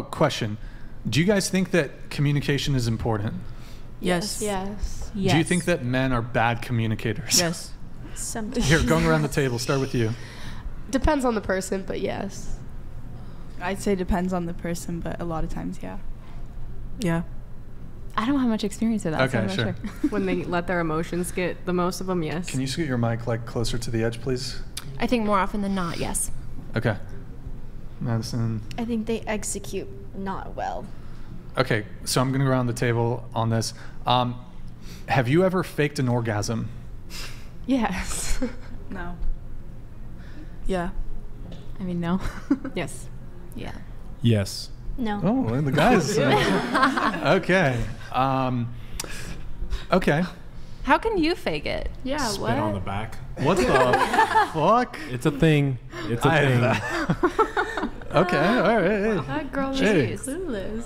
Question. Do you guys think that communication is important? Yes. Yes. Do you think that men are bad communicators? Yes. Sometimes. Here, going around the table, start with you. Depends on the person, but yes. I'd say depends on the person, but a lot of times, yeah. Yeah. I don't have much experience with that. Okay, so I'm not sure. When they let their emotions get the most of them, yes. Can you scoot your mic like closer to the edge, please? I think more often than not, yes. Okay. Madison. I think they execute not well. Okay, so I'm going to go around the table on this. Have you ever faked an orgasm? Yes. No. Yeah. I mean, no. Yes. Yeah. Yes. No. Oh, and the guys. Okay. Okay. How can you fake it? Yeah, Spit what? on the back. What the fuck? It's a thing. It's a thing. Okay, all right. That girl is Hey. clueless.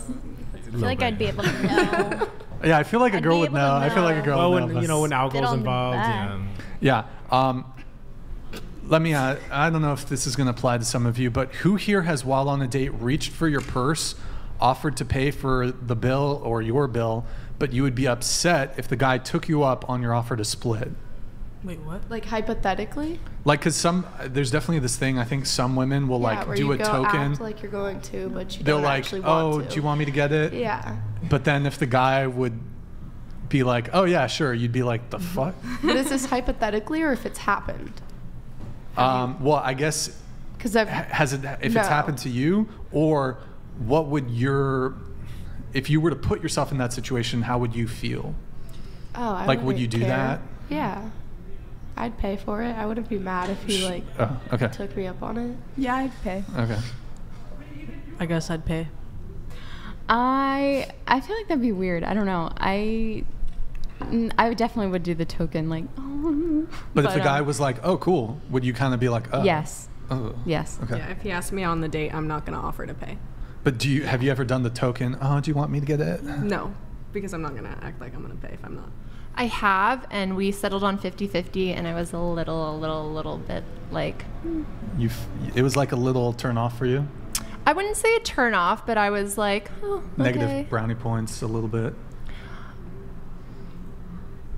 I feel like I'd be able to know. Yeah, I feel like a I'd girl be would able to know. I feel like a girl Well, would when know. you know when Spit alcohol's on the involved, back. yeah. Yeah. Let me, I don't know if this is going to apply to some of you, but who here has, while on a date, reached for your purse, offered to pay for the bill or your bill, but you would be upset if the guy took you up on your offer to split? Wait, what? Like hypothetically? Like, because there's definitely this thing, I think some women will Yeah, where do you a go token. act like you're going to, but you They're don't like, actually oh, want to. do you want me to get it? Yeah. But then if the guy would be like, oh yeah, sure, you'd be like, the fuck? But is this hypothetically or if it's happened? Well, I guess, Because I've has it, if No. it's happened to you, or what would if you were to put yourself in that situation, how would you feel? Oh, I Like, would wouldn't you do care. that? Yeah. I'd pay for it. I wouldn't be mad if he like Oh, okay. took me up on it. Yeah, I'd pay. Okay. I guess I'd pay. I feel like that'd be weird. I don't know. I definitely would do the token, like, oh. But if the guy was like, oh, cool, would you kind of be like, oh? Yes. Oh. Yes. Okay. Yeah, if he asked me on the date, I'm not going to offer to pay. But have you ever done the token, oh, do you want me to get it? No, because I'm not going to act like I'm going to pay if I'm not. I have, and we settled on 50-50, and I was a little bit like... It was like a little turn off for you? I wouldn't say a turn off, but I was like, oh, okay. Negative brownie points a little bit.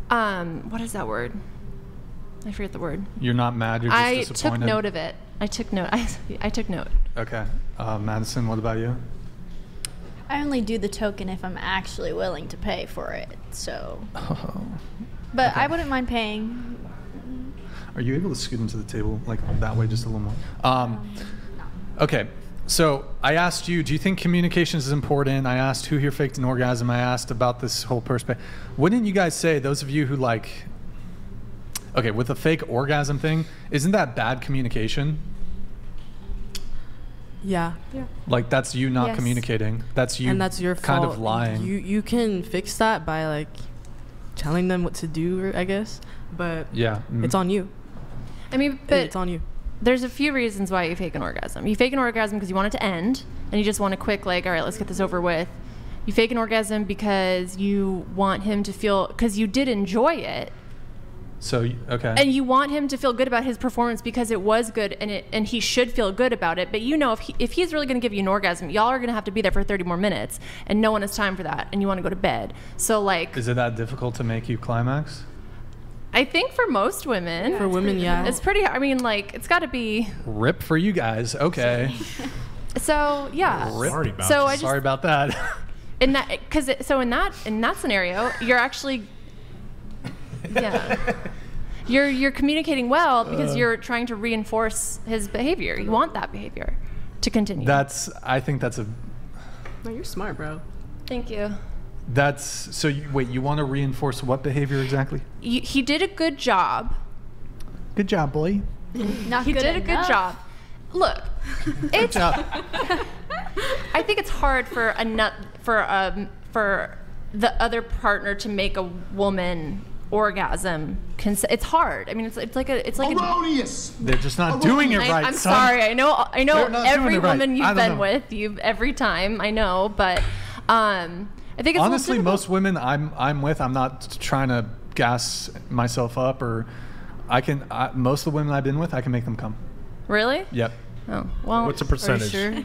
What is that word? I forget the word. You're not mad, you're just I disappointed? took note of it. I took note. I took note. Okay. Madison, what about you? I only do the token if I'm actually willing to pay for it. So, Oh. but Okay. I wouldn't mind paying. Are you able to scoot into the table like that way just a little more? No. Okay, so I asked you, do you think communications is important? I asked who here faked an orgasm. I asked about this whole perspective. Wouldn't you guys say, those of you who like, okay, with the fake orgasm thing, isn't that bad communication? Yeah. Like that's you not Yes. communicating. That's you And that's your kind fault. of lying. You can fix that by like telling them what to do, I guess. But Yeah. it's on you. I mean, but It's on you. there's a few reasons why you fake an orgasm. You fake an orgasm because you want it to end, and you just want a quick, like, all right, let's get this over with. You fake an orgasm because you want him to feel, because you did enjoy it, So, okay. and you want him to feel good about his performance because it was good, and he should feel good about it. But you know, if he's really going to give you an orgasm, y'all are going to have to be there for 30 more minutes, and no one has time for that, and you want to go to bed. So, like, Is it that difficult to make you climax? I think for most women, For women, yeah. it's pretty. I mean, like, it's got to be. Rip for you guys. Okay. So yeah. Rip. Sorry about So you. I just Sorry about that. in that in that scenario, you're actually yeah. You're communicating well because you're trying to reinforce his behavior. You want that behavior to continue. I think that's No, you're smart, bro. Thank you. so you want to reinforce what behavior exactly? He did a good job. Good job, boy. Not He good did a good enough. job. Look, it's. job. I think it's hard for the other partner to make a woman orgasm. It's hard. I mean, it's like Erroneous. They're just not doing it right. I'm son. sorry. I know They're not doing every it right. woman I you've don't been know. with, every time. I know, but I think it's Honestly, a little most women I'm with, I'm not trying to gas myself up, or most of the women I've been with, I can make them come. Really? Yep. Oh well. What's the Are you percentage? sure?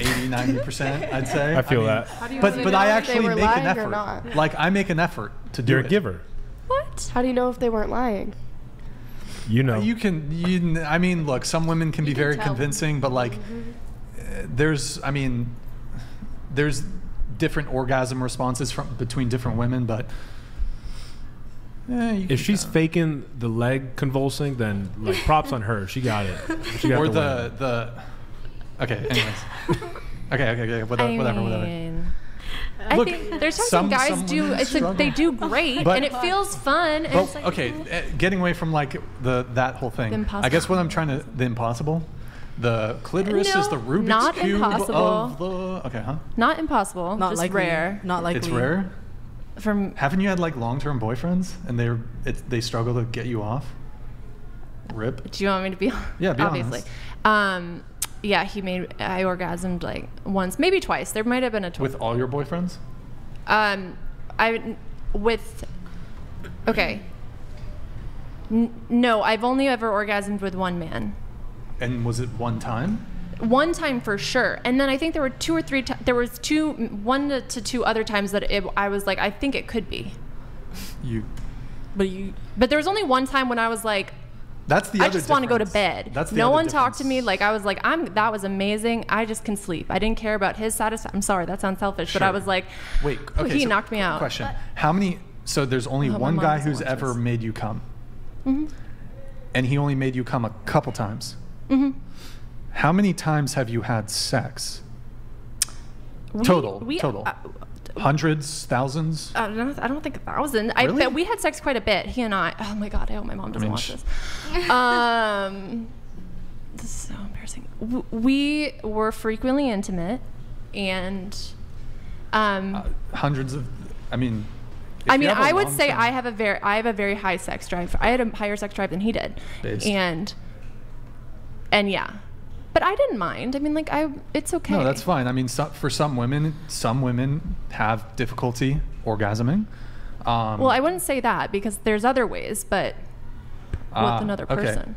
80-90%, I'd say. I feel mean, that. How do you But really but know I if actually they were make an lying or effort. not? Like I make an effort to do You're it. a giver. What? How do you know if they weren't lying? You know. I mean, look, some women can be very tell. convincing, but like, there's different orgasm responses between different women, but If she's faking the leg convulsing, then like props on her. She got it. She got or the the okay, anyways. okay, whatever. I Look, think there's some guys do. women It's like they do great, But- and it feels fun. And it's But like, okay, getting away from like that whole thing. The impossible. I guess what I'm trying to the impossible. The clitoris No, is the Rubik's not cube impossible. of the. Okay, huh? Not impossible. Not just likely. rare. Not likely. It's rare. From Haven't you had like long-term boyfriends and they struggle to get you off? Rip. do you want me to be? Yeah, be obviously. Yeah, I orgasmed like once, maybe twice. There might have been a twice. With all your boyfriends? Okay. No, I've only ever orgasmed with one man. And was it one time? One time for sure, and then I think there were two or three. There was one to two other times that I was like, I think it could be. But there was only one time when I was like, That's the. I other just want to go to difference. bed. That's the no other one talked to difference. me. Like I was like, that was amazing. I just can sleep. I didn't care about his satisfaction. I'm sorry, that sounds selfish, but I Sure. was like, Wait. oh, Okay. he so knocked me out. Question: How many? So there's only I hope my one mom guy doesn't who's watch ever this. made you come, Mm-hmm. and he only made you come a couple times. Mm-hmm. How many times have you had sex? Total. Hundreds, thousands. I don't think 1,000. Really? I bet we had sex quite a bit. He and I. Oh my god! I hope my mom doesn't watch this. This is so embarrassing. We were frequently intimate, and Hundreds of. I mean. if you have a I would say long-term- I have a very high sex drive. I had a higher sex drive than he did, Based. and yeah, but I didn't mind. I mean, like it's okay. No, that's fine. I mean, for some women have difficulty orgasming. Well, I wouldn't say that because there's other ways, but with another okay. person.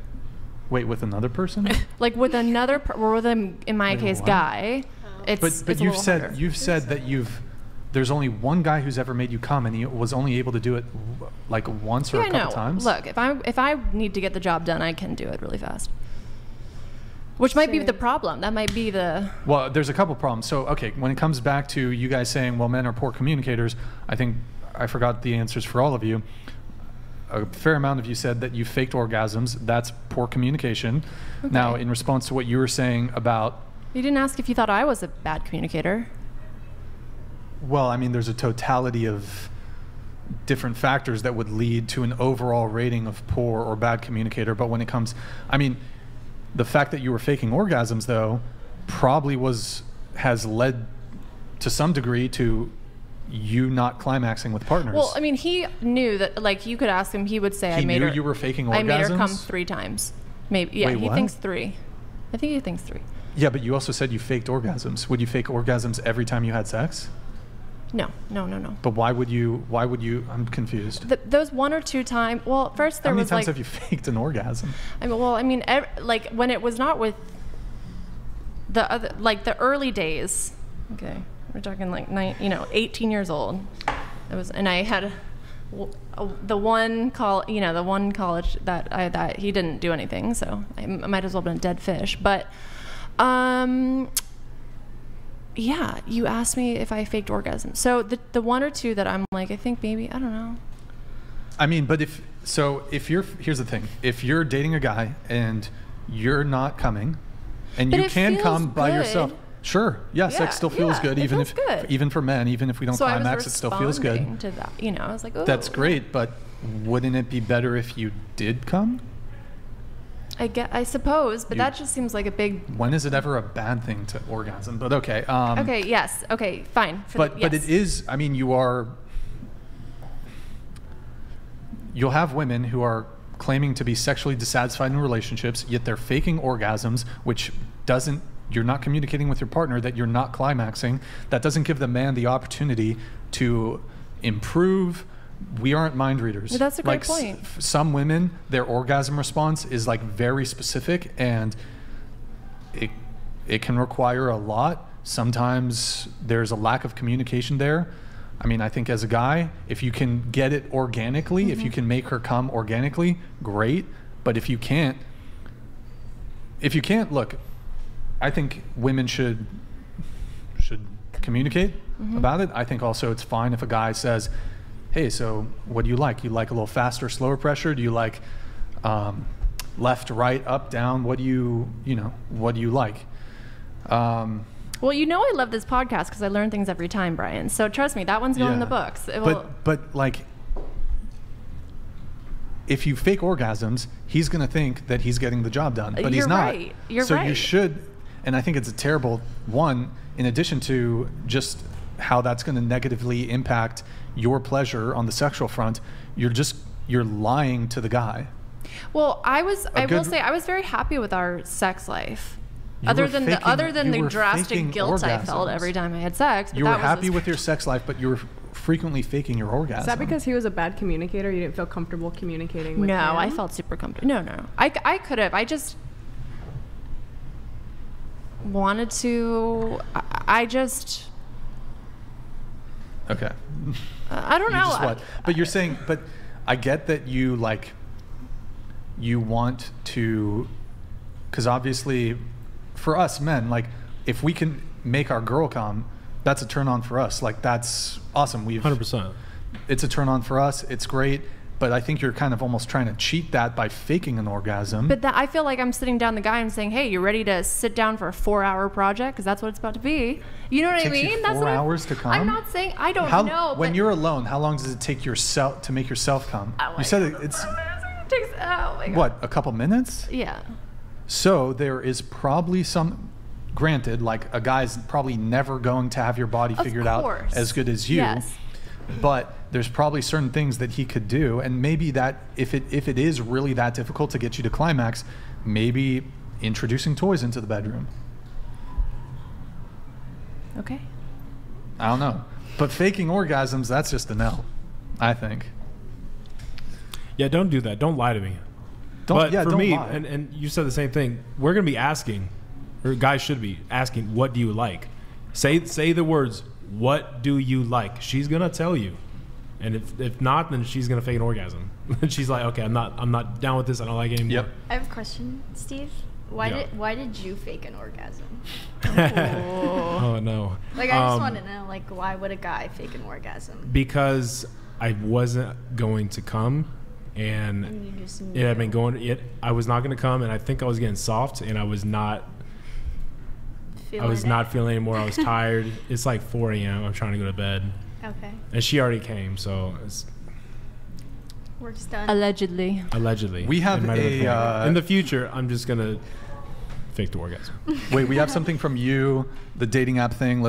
Wait, with another person? Like with another, or with in my Wait, case, what? guy. It's But it's a you've little said harder. that there's only one guy who's ever made you come, and he was only able to do it like once or Yeah, a couple no. times. Look, if I need to get the job done, I can do it really fast. Which might be Same. the problem. That might be the. Well, there's a couple problems. So, okay, when it comes back to you guys saying, well, men are poor communicators, I think I forgot the answers for all of you. A fair amount of you said that you faked orgasms. That's poor communication. Now, in response to what you were saying about, You didn't ask if you thought I was a bad communicator. well, I mean, there's a totality of different factors that would lead to an overall rating of poor or bad communicator. But when it comes, I mean, the fact that you were faking orgasms, though, probably has led to some degree to you not climaxing with partners. Well, I mean, he knew that. Like, you could ask him. He would say, He "I made knew her." you were faking I made her come orgasms? 3 times. Maybe. Yeah, Wait, he what? thinks 3. I think he thinks 3. Yeah, but you also said you faked orgasms. Would you fake orgasms every time you had sex? No. But why would you? I'm confused. Those 1 or 2 times. Well, first How there many was times like. have you faked an orgasm? Like when it was not with the other, like the early days. Okay, we're talking like 18 years old. It was, and I had the one college that he didn't do anything, so I might as well have been a dead fish. But yeah, you asked me if I faked orgasms. So the 1 or 2 that I'm like, I think maybe, I don't know. I mean, but here's the thing. If you're dating a guy and you're not coming, and But you it can feels come by good. yourself, sure, yeah, sex still feels good, it even feels good. even for men, even if we don't So I climax, it was still feels good. responding to that. I was like, oh. That's great, but wouldn't it be better if you did come? I suppose, but that just seems like a big. When is it ever a bad thing to orgasm? But okay. Okay. Yes. Okay. Fine. But it is. I mean, you'll have women who are claiming to be sexually dissatisfied in relationships, yet they're faking orgasms, which doesn't. You're not communicating with your partner that you're not climaxing. That doesn't give the man the opportunity to improve. We aren't mind readers. Well, that's a great like point. Some women, their orgasm response is like very specific, and it can require a lot Sometimes there's a lack of communication there. I mean, I think as a guy, if you can get it organically, if you can make her come organically, great. But if you can't, look, I think women should communicate about it. I think also it's fine if a guy says, hey, so what do you like? You like a little faster, slower pressure? Do you like left, right, up, down? What do you like? Well, I love this podcast because I learn things every time, Brian. So trust me, that one's going in the books. But like, if you fake orgasms, he's going to think that he's getting the job done, but he's not. Right. You're so right. You should, and I think it's a terrible one, in addition to just how that's going to negatively impact your pleasure on the sexual front, you're lying to the guy. Well, I will say I was very happy with our sex life. Other than the drastic guilt I felt every time I had sex. But you were happy with your sex life, but you were frequently faking your orgasm. Is that because he was a bad communicator? You didn't feel comfortable communicating with him? No, I felt super comfortable. No. I could have. I just wanted to. I just. Okay. I don't know. But you're saying, but I get that you want to, because obviously for us men, like if we can make our girl come, that's a turn on for us. Like that's awesome. 100%. It's a turn on for us. It's great. But I think you're kind of almost trying to cheat that by faking an orgasm. But I feel like I'm sitting down the guy and saying, hey, you ready to sit down for a 4-hour project? Because that's what it's about to be. You know what I mean? You That's 4 hours to come? I'm not saying, I don't know. When you're alone, how long does it take to make yourself come? You said it's... Oh my God. What, a couple minutes? Yeah. So there is probably granted, like a guy's probably never going to have your body figured out as good as you. Yes. But there's probably certain things that he could do, and maybe that if it is really that difficult to get you to climax, maybe introducing toys into the bedroom. Okay. I don't know. But faking orgasms, that's just a no, I think. Yeah, don't do that. Don't lie to me. Don't lie. And you said the same thing. We're going to be asking, or guys should be asking, what do you like? Say the words, what do you like? She's going to tell you. And if not, then she's going to fake an orgasm. And she's like, okay, I'm not down with this. I don't like it anymore. Yep. I have a question, Steve. Why did you fake an orgasm? Oh no. Like I just want to know, like, why would a guy fake an orgasm? Because I wasn't going to come, and you just knew. it had been going. I was not going to come, and I think I was getting soft, and I was not. Not feeling it anymore. I was tired. It's like 4 a.m. I'm trying to go to bed. Okay. And she already came, so it's Work's done. Allegedly. We have in the future, I'm just gonna fake the orgasm. Wait, we have something from you, the dating app thing.